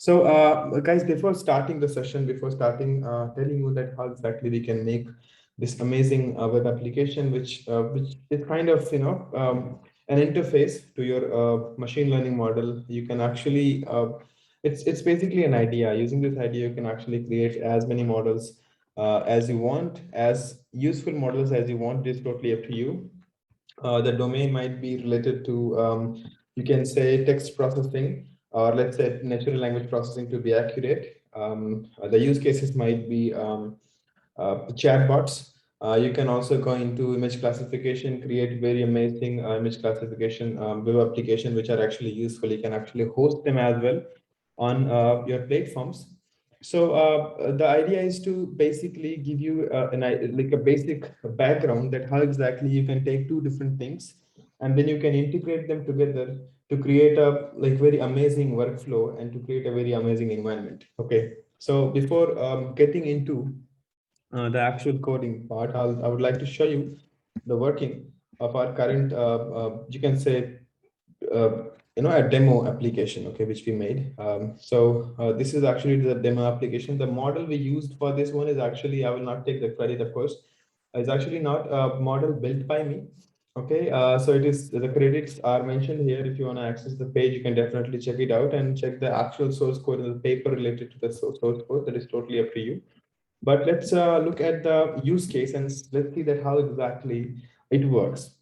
So guys, before starting the session, before starting telling you that how exactly we can make this amazing web application, which is kind of, an interface to your machine learning model. You can actually, it's basically an idea. Using this idea, you can actually create as many models as you want, as useful models as you want. It's totally up to you. The domain might be related to, you can say, text processing, or let's say natural language processing to be accurate. The use cases might be chatbots. You can also go into image classification, create very amazing image classification web application, which are actually useful. You can actually host them as well on your platforms. So the idea is to basically give you like a basic background that how exactly you can take two different things and then you can integrate them together to create a like very amazing workflow and to create a very amazing environment. Okay, so before getting into the actual coding part, I would like to show you the working of our current, you can say, uh, a demo application, okay, which we made. So this is actually the demo application. The model we used for this one is actually, I will not take the credit, of course. It's actually not a model built by me. Okay, so it is, the credits are mentioned here. If you want to access the page, you can definitely check it out and check the actual source code and the paper related to the source code. That is totally up to you. But let's look at the use case and let's see that how exactly it works.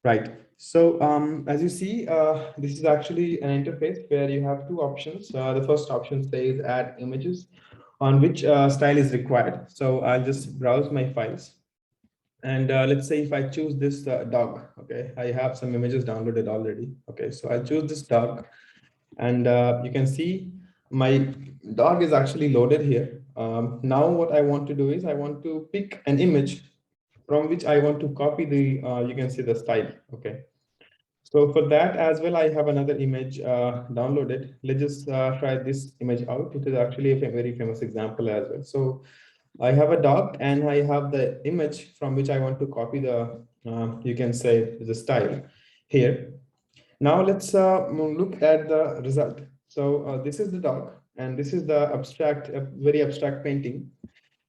Right. So as you see, this is actually an interface where you have two options. The first option says add images on which style is required. So I'll just browse my files. And let's say if I choose this dog, okay, I have some images downloaded already. Okay, so I'll choose this dog and you can see my dog is actually loaded here. Now what I want to do is I want to pick an image from which I want to copy the, you can see the style, okay. So for that as well, I have another image downloaded. Let's just try this image out. It is actually a very famous example as well. So I have a dog and I have the image from which I want to copy the, you can say the style here. Now let's look at the result. So this is the dog and this is the abstract, very abstract painting.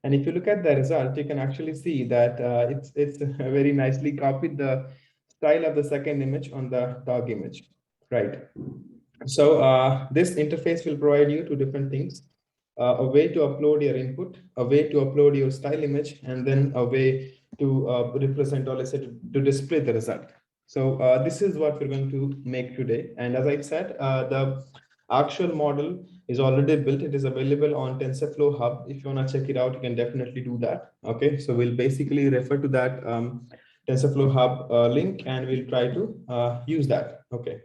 And if you look at the result, you can actually see that it's very nicely copied the style of the second image on the dog image, right? So this interface will provide you two different things, a way to upload your input, a way to upload your style image, and then a way to represent, or let's say to display the result. So this is what we're going to make today. And as I said, the actual model is already built. It is available on TensorFlow Hub. If you want to check it out, you can definitely do that. Okay, so we'll basically refer to that TensorFlow Hub link and we'll try to use that. Okay.